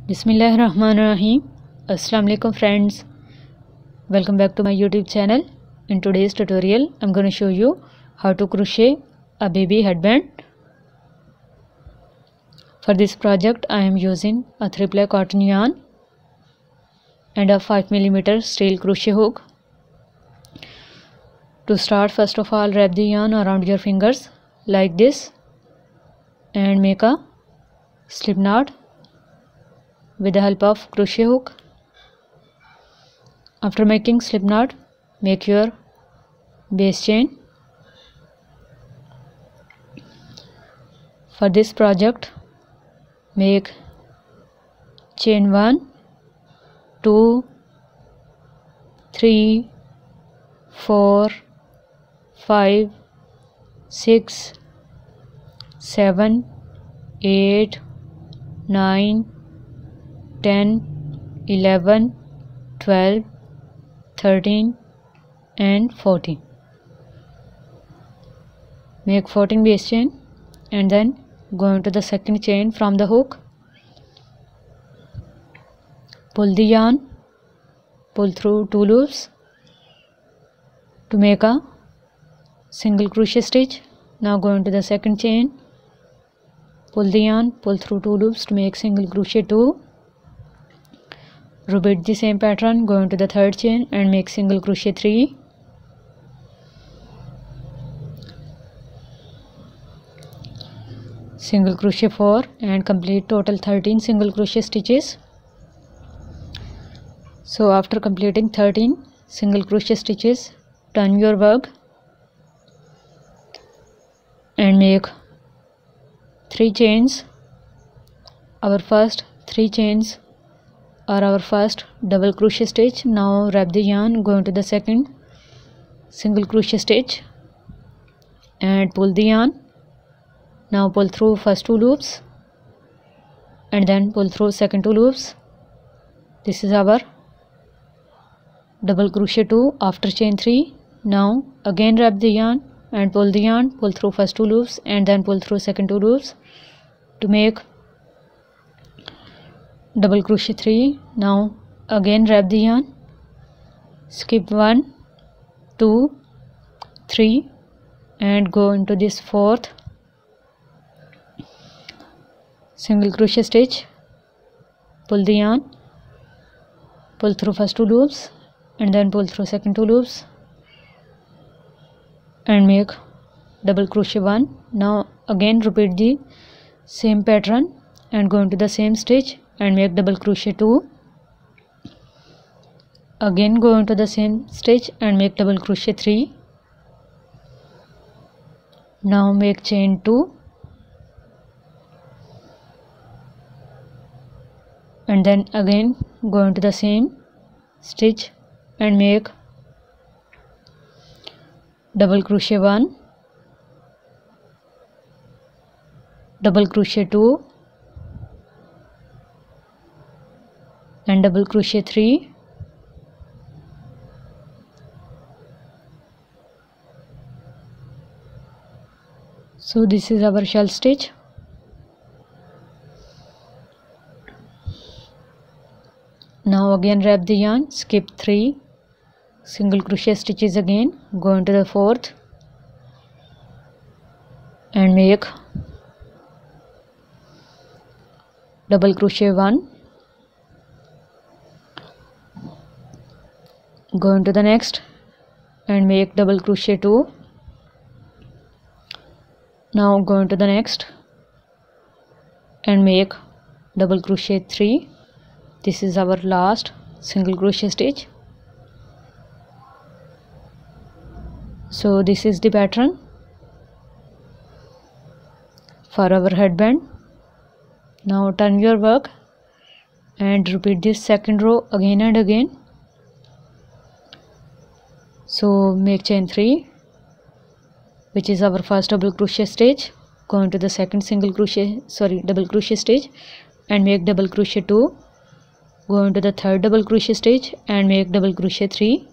Bismillahirrahmanirrahim. Assalamu alaikum friends. Welcome back to my YouTube channel. In today's tutorial, I'm going to show you how to crochet a baby headband. For this project, I am using a 3-ply cotton yarn and a 5mm steel crochet hook. To start, first of all, wrap the yarn around your fingers like this and make a slip knot with the help of crochet hook. After making slip knot, make your base chain. For this project, make chain 1, 2, 3, 4, 5, 6, 7, 8, 9, 10, 11, 12, 13 and 14. Make 14 base chain and then go into the second chain from the hook. Pull the yarn, pull through 2 loops to make a single crochet stitch. Now go into the second chain, pull the yarn, pull through 2 loops to make single crochet 2. Repeat the same pattern, go into the third chain and make single crochet 3. Single crochet 4 and complete total 13 single crochet stitches. So after completing 13 single crochet stitches, turn your work and make 3 chains. Our first 3 chains are our first double crochet stitch. Now wrap the yarn, go into the second single crochet stitch and pull the yarn. Now pull through first 2 loops and then pull through second 2 loops. This is our double crochet 2 after chain 3. Now again wrap the yarn and pull the yarn, pull through first 2 loops and then pull through second 2 loops to make double crochet 3. Now again wrap the yarn, skip 1, 2, 3 and go into this fourth single crochet stitch. Pull the yarn, pull through first 2 loops and then pull through second 2 loops and make double crochet 1. Now again repeat the same pattern and go into the same stitch and make double crochet 2. Again go into the same stitch and make double crochet 3. Now make chain 2 and then again go into the same stitch and make double crochet 1, double crochet 2 and double crochet 3. So this is our shell stitch. Now again wrap the yarn, skip 3 single crochet stitches again, go into the fourth and make double crochet 1. Go into the next and make double crochet 2. Now go into the next and make double crochet 3. This is our last single crochet stitch. So this is the pattern for our headband. Now turn your work and repeat this second row again and again. So make chain 3, which is our first double crochet stitch. Go into the second double crochet stitch and make double crochet 2. Go into the third double crochet stitch and make double crochet 3.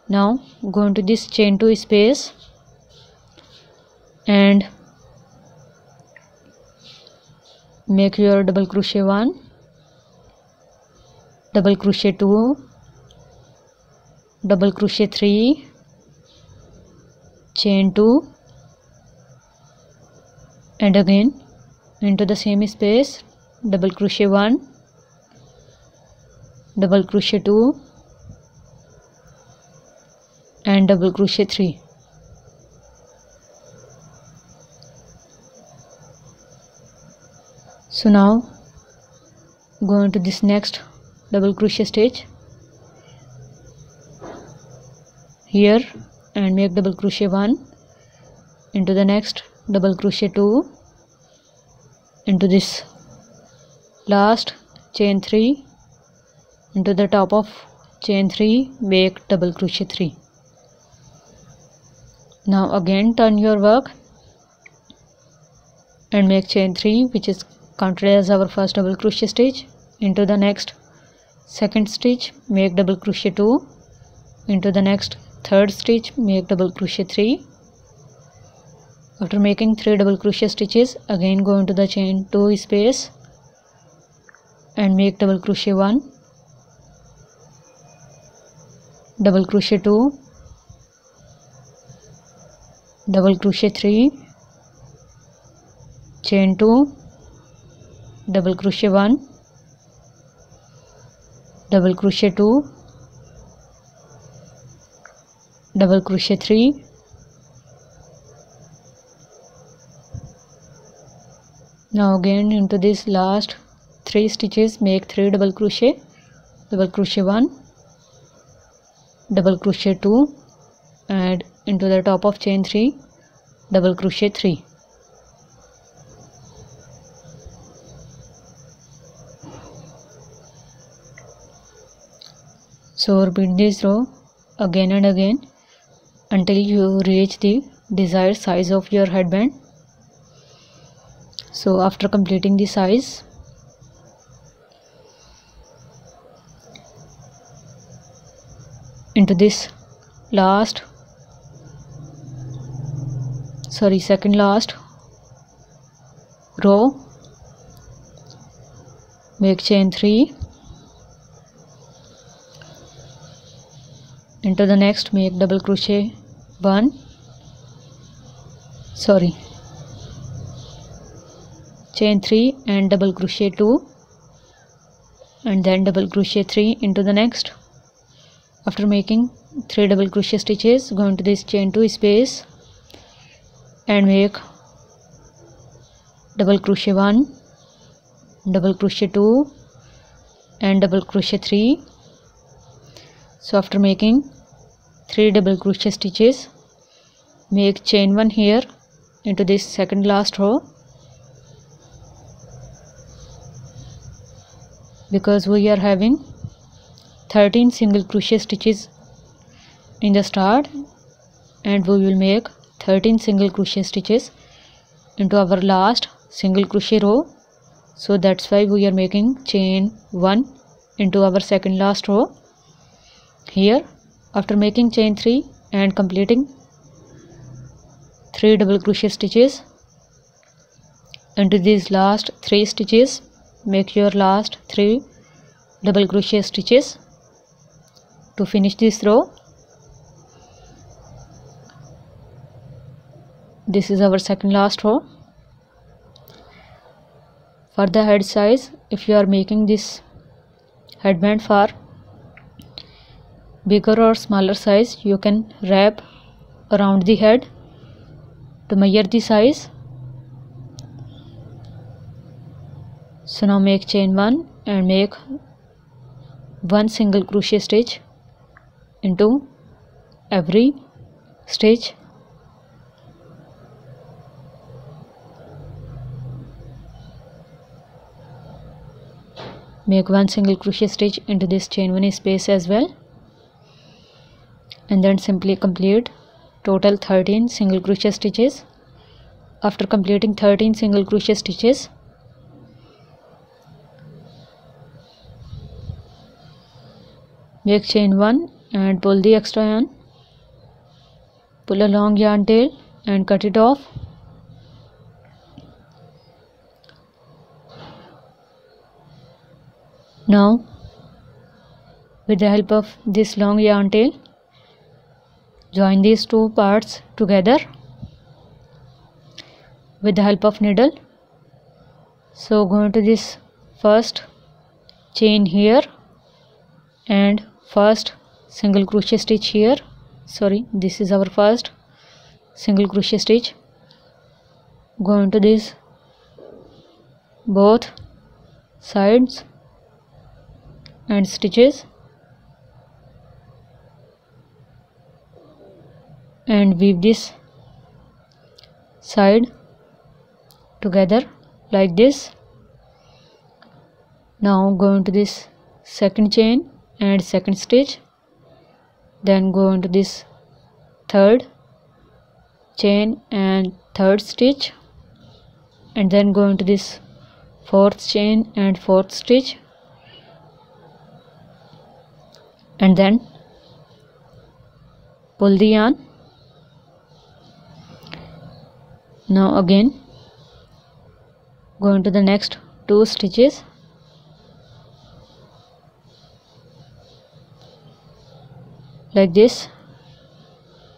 Now go into this chain 2 space and make your double crochet 1, double crochet 2, double crochet 3, chain 2, and again into the same space double crochet 1, double crochet 2, and double crochet 3. So now go into this next double crochet stitch here and make double crochet 1, into the next double crochet 2, into this last chain 3, into the top of chain 3 make double crochet 3. Now again turn your work and make chain 3, which is counted as our first double crochet stitch. Into the next second stitch make double crochet 2, into the next third stitch make double crochet 3. After making 3 double crochet stitches, again go into the chain 2 space and make double crochet 1, double crochet 2, double crochet 3, chain 2, double crochet 1, double crochet 2, double crochet 3, now again into this last 3 stitches make 3 double crochet 1, double crochet 2, and into the top of chain 3 double crochet 3. So repeat this row again and again until you reach the desired size of your headband. So after completing the size, into this second last row make chain 3, into the next make double crochet 1, chain 3 and double crochet 2, and then double crochet 3 into the next. After making 3 double crochet stitches, go into this chain 2 space and make double crochet 1, double crochet 2, and double crochet 3. So after making 3 double crochet stitches, make chain 1 here into this second last row, because we are having 13 single crochet stitches in the start and we will make 13 single crochet stitches into our last single crochet row. So that's why we are making chain 1 into our second last row here. After making chain 3 and completing 3 double crochet stitches, into these last 3 stitches make your last 3 double crochet stitches to finish this row. This is our second last row. For the head size, if you are making this headband for bigger or smaller size, you can wrap around the head to measure the size. So now make chain 1 and make 1 single crochet stitch into every stitch. Make 1 single crochet stitch into this chain 1 space as well, and then simply complete total 13 single crochet stitches. After completing 13 single crochet stitches, make chain 1 and pull the extra yarn, pull a long yarn tail and cut it off. Now With the help of this long yarn tail, join these two parts together with the help of needle. So go into this first chain here and first single crochet stitch here. Sorry, this is our first single crochet stitch. Go into this both sides and stitches and weave this side together like this. Now go into this second chain and second stitch, then go into this third chain and third stitch, and then go into this fourth chain and fourth stitch, and then pull the yarn. Now again go into the next two stitches like this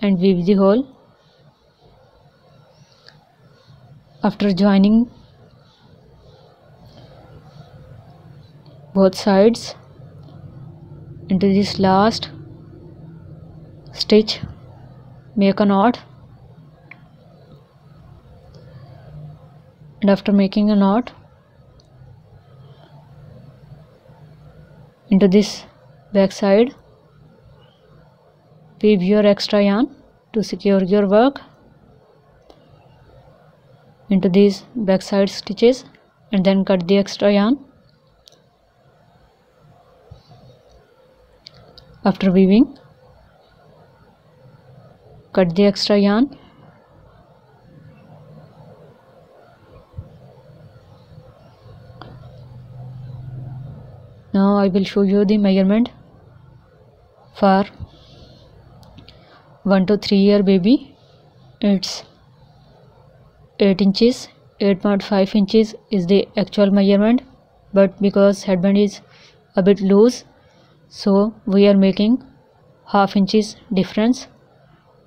and weave the hole. After joining both sides into this last stitch, make a knot, and after making a knot into this back side, weave your extra yarn to secure your work into these back side stitches and then cut the extra yarn. After weaving, cut the extra yarn. Now I will show you the measurement for 1 to 3 year baby. It's 8 inches. 8.5 inches is the actual measurement, but because headband is a bit loose, so we are making half inches difference,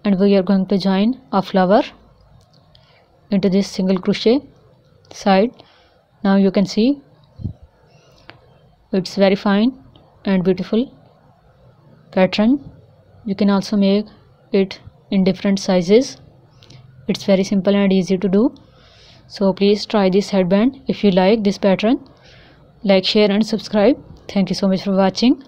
and we are going to join a flower into this single crochet side. Now you can see it's very fine and beautiful pattern. You can also make it in different sizes. It's very simple and easy to do. So please try this headband. If you like this pattern, like, share and subscribe. Thank you so much for watching.